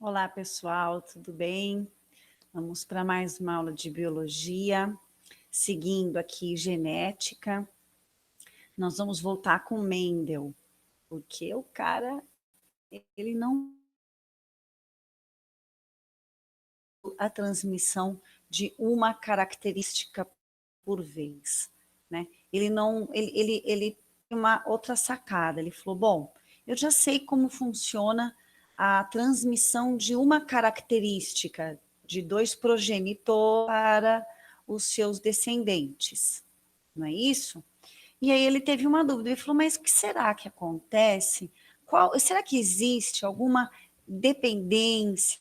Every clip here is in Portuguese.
Olá, pessoal, tudo bem? Vamos para mais uma aula de biologia, seguindo aqui genética. Nós vamos voltar com Mendel, porque o cara, ele não... a transmissão de uma característica por vez, né? Ele não... ele tem uma outra sacada, ele falou, bom, eu já sei como funciona a transmissão de uma característica de dois progenitores para os seus descendentes, não é isso? E aí ele teve uma dúvida, ele falou, mas o que será que acontece? Será que existe alguma dependência,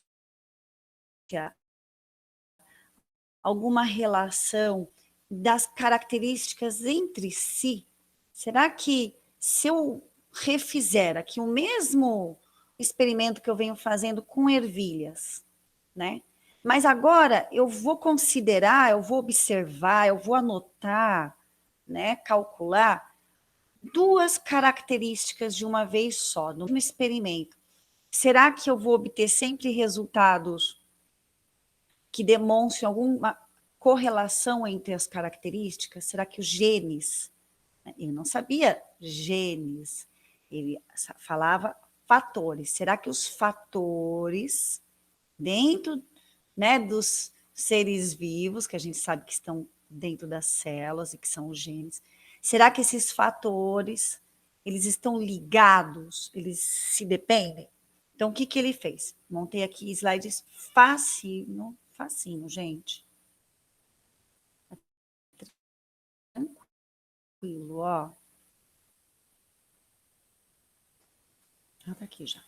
alguma relação das características entre si? Será que se eu refizer aqui o mesmo experimento que eu venho fazendo com ervilhas, né? Mas agora eu vou considerar, eu vou observar, eu vou anotar, né, calcular duas características de uma vez só, no mesmo experimento. Será que eu vou obter sempre resultados que demonstrem alguma correlação entre as características? Será que os genes... Ele não sabia genes, ele falava fatores. Será que os fatores dentro, né, dos seres vivos, que a gente sabe que estão dentro das células e que são os genes, será que esses fatores, eles estão ligados, eles se dependem? Então, o que que ele fez? Montei aqui slides facinho, facinho, gente. Tranquilo, ó. Ah, tá aqui já.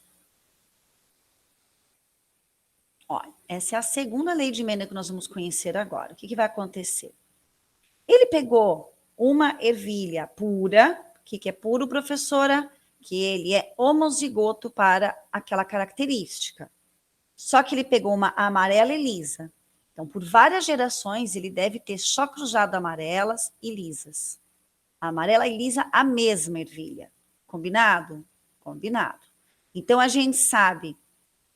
Olha, essa é a segunda lei de Mendel que nós vamos conhecer agora. O que que vai acontecer? Ele pegou uma ervilha pura. O que que é puro, professora? Que ele é homozigoto para aquela característica. Só que ele pegou uma amarela e lisa. Então, por várias gerações, ele deve ter só cruzado amarelas e lisas. A amarela e lisa, a mesma ervilha. Combinado? Combinado. Então, a gente sabe,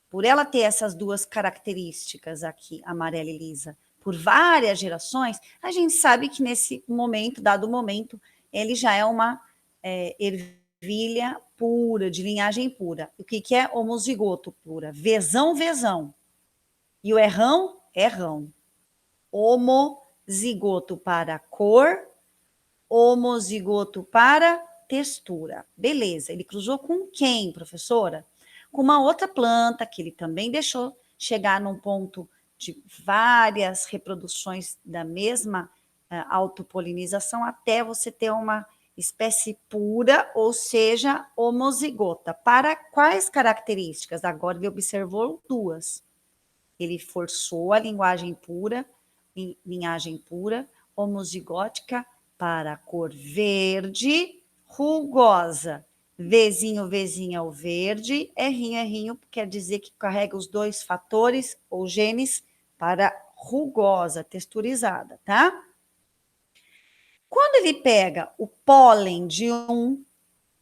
por ela ter essas duas características aqui, amarela e lisa, por várias gerações, a gente sabe que nesse momento, dado momento, ele já é uma ervilha pura, de linhagem pura. O que que é homozigoto pura? Vezão, vezão. E o errão, errão. Homozigoto para cor, homozigoto para textura. Beleza, ele cruzou com quem, professora? Com uma outra planta que ele também deixou chegar num ponto de várias reproduções da mesma autopolinização até você ter uma espécie pura, ou seja, homozigota. Para quais características? Agora ele observou duas. Ele forçou a linhagem pura, homozigótica, para a cor verde, rugosa. Vzinho, Vzinho é o verde, Rzinho quer dizer que carrega os dois fatores ou genes para rugosa, texturizada, tá? Quando ele pega o pólen de um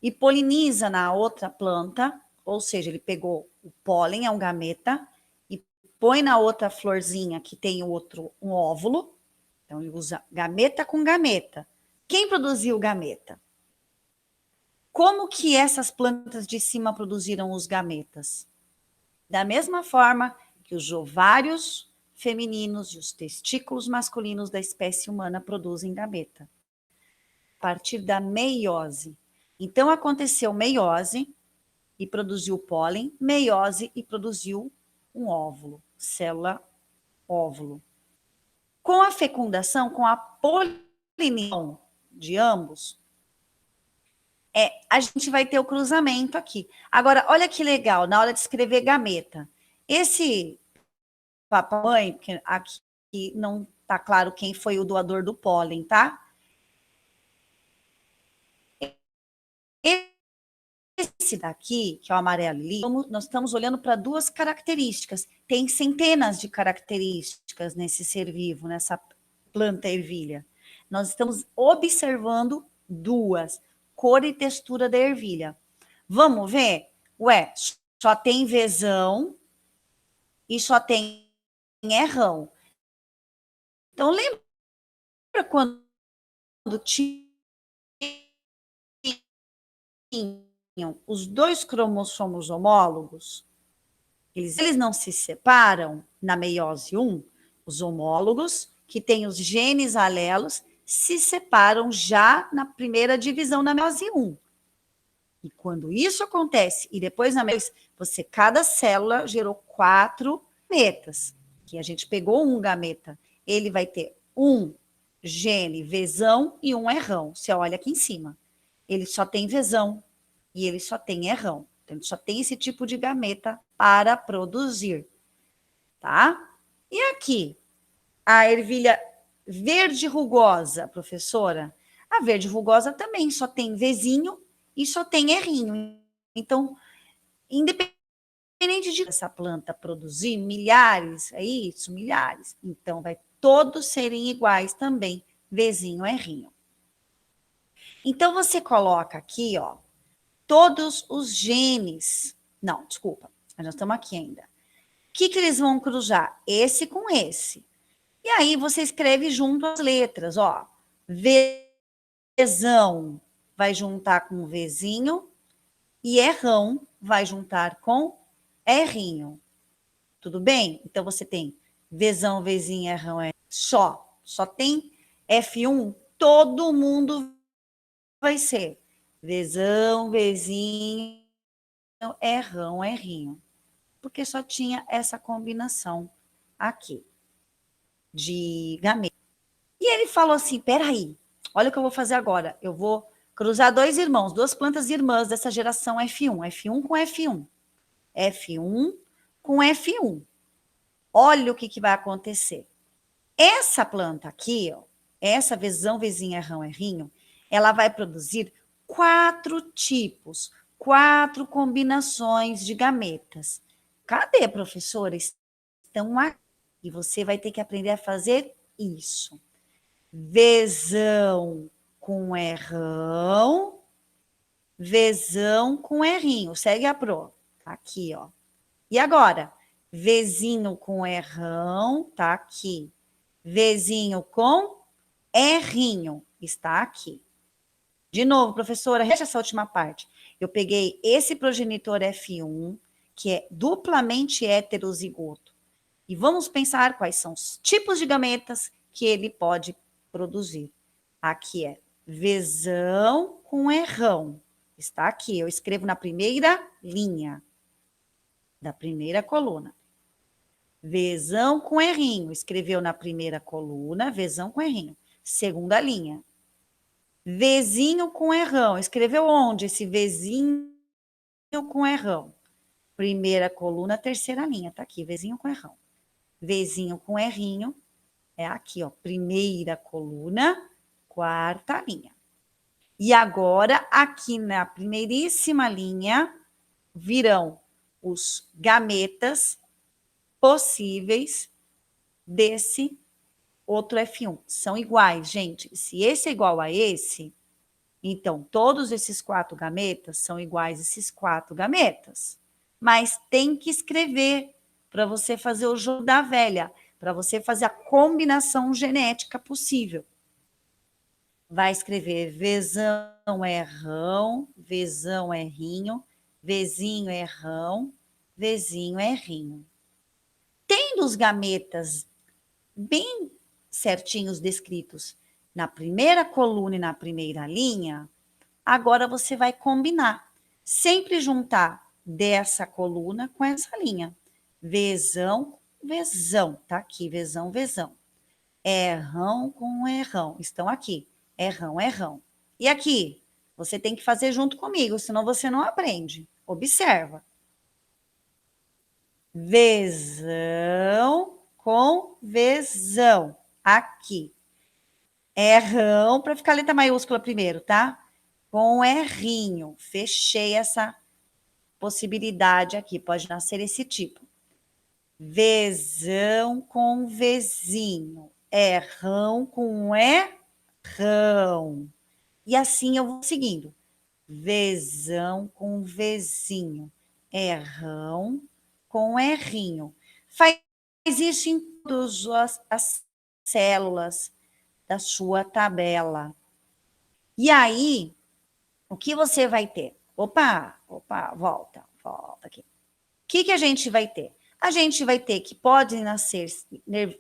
e poliniza na outra planta, ou seja, ele pegou o pólen, é um gameta, e põe na outra florzinha que tem um óvulo, então ele usa gameta com gameta. Quem produziu o gameta? Como que essas plantas de cima produziram os gametas? Da mesma forma que os ovários femininos e os testículos masculinos da espécie humana produzem gameta. A partir da meiose. Então, aconteceu meiose e produziu pólen, meiose e produziu um óvulo, célula óvulo. Com a fecundação, com a polinização de ambos, a gente vai ter o cruzamento aqui. Agora, olha que legal, na hora de escrever gameta. Esse papai, que aqui não está claro quem foi o doador do pólen, tá? Esse daqui, que é o amarelo ali, nós estamos olhando para duas características. Tem centenas de características nesse ser vivo, nessa planta ervilha. Nós estamos observando duas, cor e textura da ervilha. Vamos ver? Ué, só tem vezão e só tem errão. Então, lembra quando tinham os dois cromossomos homólogos? Eles não se separam na meiose 1, os homólogos, que têm os genes alelos, se separam já na primeira divisão na meiose 1. E quando isso acontece, e depois na meiose, cada célula gerou 4 gametas, que a gente pegou um gameta, ele vai ter um gene Vzão e um errão. Você olha aqui em cima. Ele só tem Vzão e ele só tem errão. Então, ele só tem esse tipo de gameta para produzir, tá? E aqui, a ervilha verde rugosa, professora, a verde rugosa também só tem Vzinho e só tem errinho. Então, independente de essa planta produzir milhares, é isso, milhares, então vai todos serem iguais também, Vzinho, errinho. Então, você coloca aqui, ó, todos os genes. Não, desculpa, nós estamos aqui ainda. O que eles vão cruzar? Esse com esse. E aí você escreve junto as letras, ó. Vzão vai juntar com Vzinho e errão vai juntar com errinho. Tudo bem? Então você tem Vzão, Vzinho, errão, só tem F1, todo mundo vai ser Vzão, Vzinho, errão, errinho. Porque só tinha essa combinação aqui de gameta. E ele falou assim: peraí, olha o que eu vou fazer agora. Eu vou cruzar dois irmãos, duas plantas irmãs dessa geração F1. F1 com F1. F1 com F1. Olha o que vai acontecer. Essa planta aqui, ó, essa Vzão, Vzinho, errão, errinho, ela vai produzir 4 tipos, 4 combinações de gametas. Cadê, professora? Estão aqui. E você vai ter que aprender a fazer isso. Vzão com errão, Vzão com errinho. Segue a pro. Aqui, ó. E agora? Vzinho com errão, tá aqui. Vzinho com errinho, está aqui. De novo, professora, reja essa última parte. Eu peguei esse progenitor F1, que é duplamente heterozigoto, e vamos pensar quais são os tipos de gametas que ele pode produzir. Aqui é Vzão com errão. Está aqui, eu escrevo na primeira linha da primeira coluna. Vzão com errinho, escreveu na primeira coluna, Vzão com errinho. Segunda linha. Vzinho com errão, escreveu onde esse Vzinho com errão? Primeira coluna, terceira linha, tá aqui, Vzinho com errão. Vzinho com errinho, é aqui, ó, primeira coluna, quarta linha. E agora, aqui na primeiríssima linha, virão os gametas possíveis desse outro F1. São iguais, gente. Se esse é igual a esse, então todos esses 4 gametas são iguais a esses 4 gametas. Mas tem que escrever para você fazer o jogo da velha, para você fazer a combinação genética possível. Vai escrever Vzão, errão, Vzão, errinho, Vzinho, errão, Vzinho, errinho. Tendo os gametas bem certinhos descritos na primeira coluna e na primeira linha, agora você vai combinar. Sempre juntar dessa coluna com essa linha. Vzão, Vzão. Tá aqui, Vzão, Vzão. Errão com errão. Estão aqui. Errão, errão. E aqui, você tem que fazer junto comigo, senão você não aprende. Observa. Vzão com Vzão. Aqui. Errão, para ficar letra maiúscula primeiro, tá? Com errinho. Fechei essa possibilidade aqui. Pode nascer esse tipo. Vzão com Vzinho. Errão com errão. E assim eu vou seguindo. Vzão com Vzinho. Errão com errinho. Faz isso em todas as células da sua tabela. E aí, o que você vai ter? Opa, volta aqui. O que a gente vai ter? A gente vai ter que podem nascer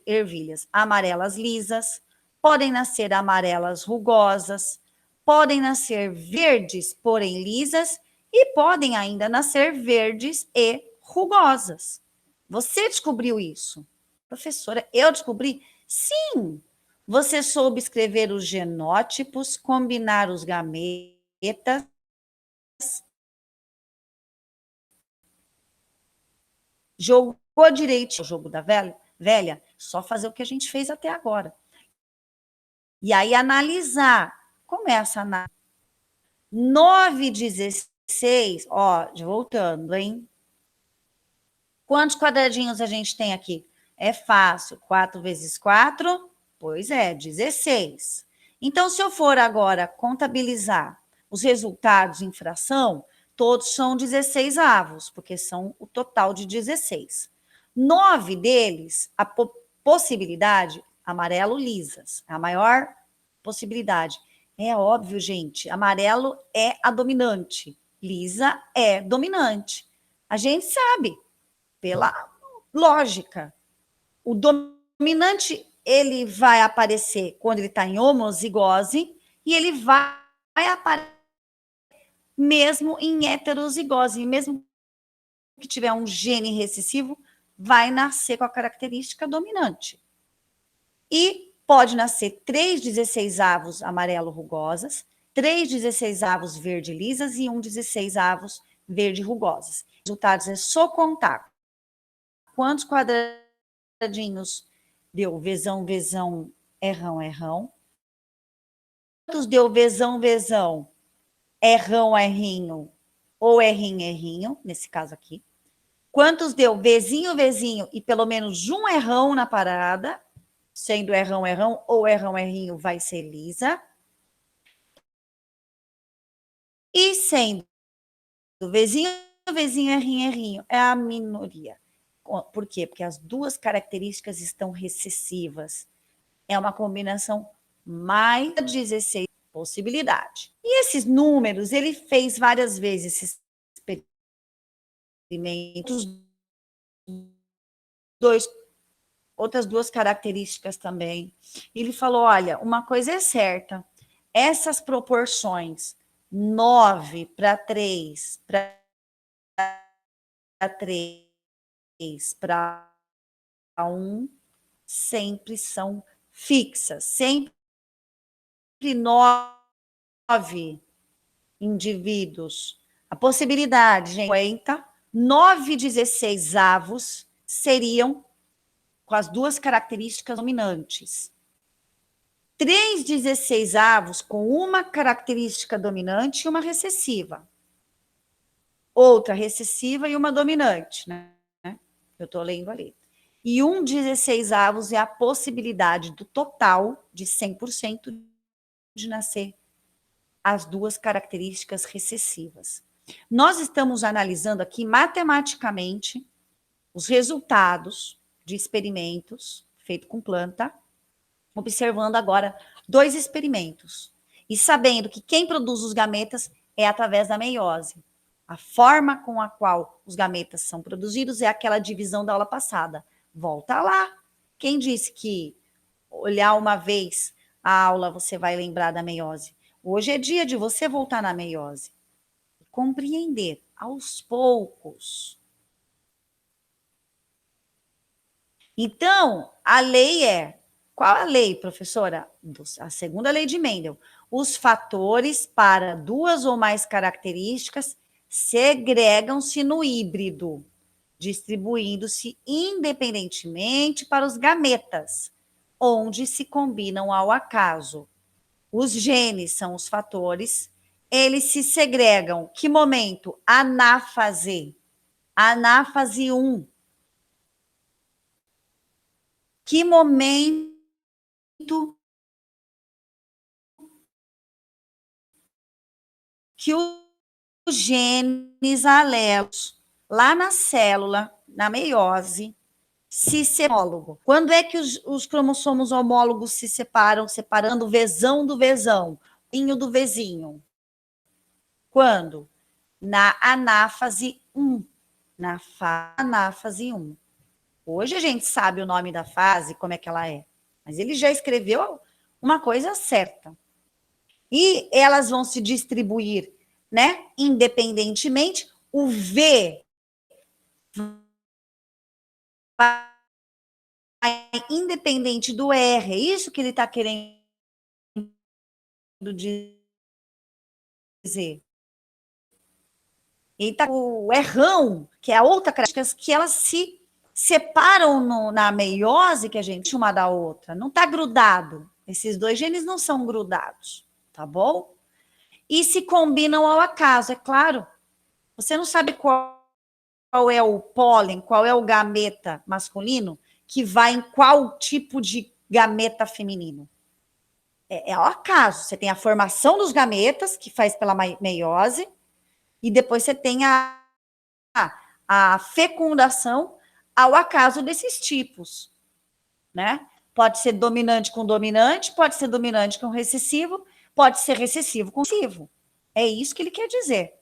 ervilhas amarelas lisas, podem nascer amarelas rugosas, podem nascer verdes, porém lisas, e podem ainda nascer verdes e rugosas. Você descobriu isso? Professora, eu descobri? Sim! Você soube escrever os genótipos, combinar os gametas, jogou direito o jogo da velha, só fazer o que a gente fez até agora. E aí analisar. Começa a analisar. 9, 16, ó, voltando, hein? Quantos quadradinhos a gente tem aqui? É fácil. 4 vezes 4, pois é, 16. Então, se eu for agora contabilizar os resultados em fração, todos são 16 avos, porque são o total de 16. 9 deles, a possibilidade, amarelo lisas, a maior possibilidade. É óbvio, gente, amarelo é a dominante, lisa é dominante. A gente sabe, pela lógica. O dominante, ele vai aparecer quando ele está em homozigose e ele vai aparecer mesmo em heterozigose, mesmo que tiver um gene recessivo, vai nascer com a característica dominante. E pode nascer 3 16avos amarelo rugosas, 3 16avos verde lisas e 1 16avos verde rugosas. Os resultados é só contar quantos quadradinhos deu vezão, errão, errão. Quantos deu vezão, errão, errinho, ou errinho, errinho, nesse caso aqui. Quantos deu vezinho e pelo menos um errão na parada, sendo errão, errão, ou errão, errinho, vai ser lisa. E sendo vezinho, errinho, errinho, é a minoria. Por quê? Porque as duas características estão recessivas. É uma combinação mais 16 possibilidade. E esses números, ele fez várias vezes esses experimentos, outras duas características também. Ele falou, olha, uma coisa é certa, essas proporções 9 para 3, para 3, para 1, sempre são fixas, sempre 9 indivíduos. A possibilidade, gente, 50, 9 16avos seriam com as duas características dominantes. 3 16avos com uma característica dominante e uma recessiva. Outra recessiva e uma dominante, né? Eu estou lendo ali. E 1 16avos é a possibilidade do total de 100% de nascer as duas características recessivas. Nós estamos analisando aqui matematicamente os resultados de experimentos feitos com planta, observando agora 2 experimentos e sabendo que quem produz os gametas é através da meiose. A forma com a qual os gametas são produzidos é aquela divisão da aula passada. Volta lá. Quem disse que olhar uma vez a aula você vai lembrar da meiose? Hoje é dia de você voltar na meiose. Compreender aos poucos. Então, a lei é... Qual a lei, professora? A segunda lei de Mendel. Os fatores para duas ou mais características segregam-se no híbrido, distribuindo-se independentemente para os gametas, onde se combinam ao acaso. Os genes são os fatores, eles se segregam. Que momento? Anáfase. Anáfase 1. Que momento que os genes alelos, lá na célula, na meiose, cis-homólogo. Quando é que os cromossomos homólogos se separam, separando o Vzão do Vzão, vinho do Vzinho? Quando? Na anáfase 1. Na anáfase 1. Hoje a gente sabe o nome da fase, como é que ela é. Mas ele já escreveu uma coisa certa. E elas vão se distribuir, né? Independentemente, o V vai independente do R. É isso que ele está querendo dizer. E tá o errão, que é a outra característica, que elas se separam na meiose, que a gente uma da outra. Não está grudado. Esses dois genes não são grudados, tá bom? E se combinam ao acaso, é claro. Você não sabe qual é o pólen, qual é o gameta masculino que vai em qual tipo de gameta feminino. É ao acaso. Você tem a formação dos gametas, que faz pela meiose, e depois você tem a fecundação ao acaso desses tipos, né? Pode ser dominante com dominante, pode ser dominante com recessivo, pode ser recessivo com recessivo. É isso que ele quer dizer.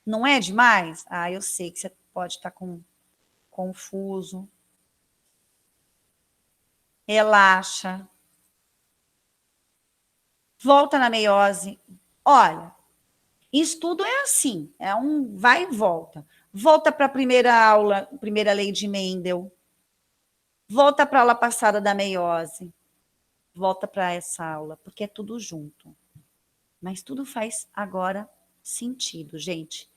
Não é demais? Ah, eu sei que você pode estar confuso. Relaxa. Volta na meiose. Olha, estudo é assim, é um vai e volta. Volta para a primeira aula, primeira lei de Mendel. Volta para a aula passada da meiose. Volta para essa aula, porque é tudo junto. Mas tudo faz agora sentido, gente.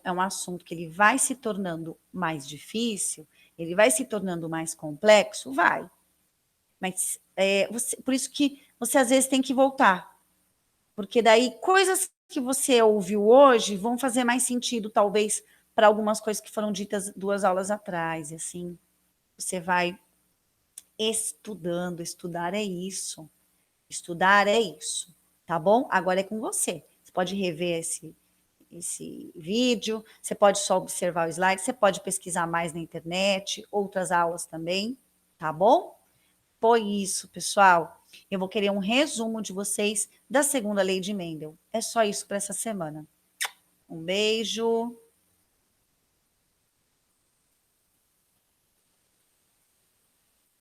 É um assunto que ele vai se tornando mais difícil, ele vai se tornando mais complexo, vai. Mas por isso que você às vezes tem que voltar. Porque daí coisas que você ouviu hoje vão fazer mais sentido, talvez, para algumas coisas que foram ditas 2 aulas atrás. E assim, você vai estudando. Estudar é isso. Estudar é isso. Tá bom? Agora é com você. Você pode rever esse vídeo, você pode só observar o slide, você pode pesquisar mais na internet, outras aulas também, tá bom? Foi isso, pessoal. Eu vou querer um resumo de vocês da segunda lei de Mendel. É só isso para essa semana. Um beijo.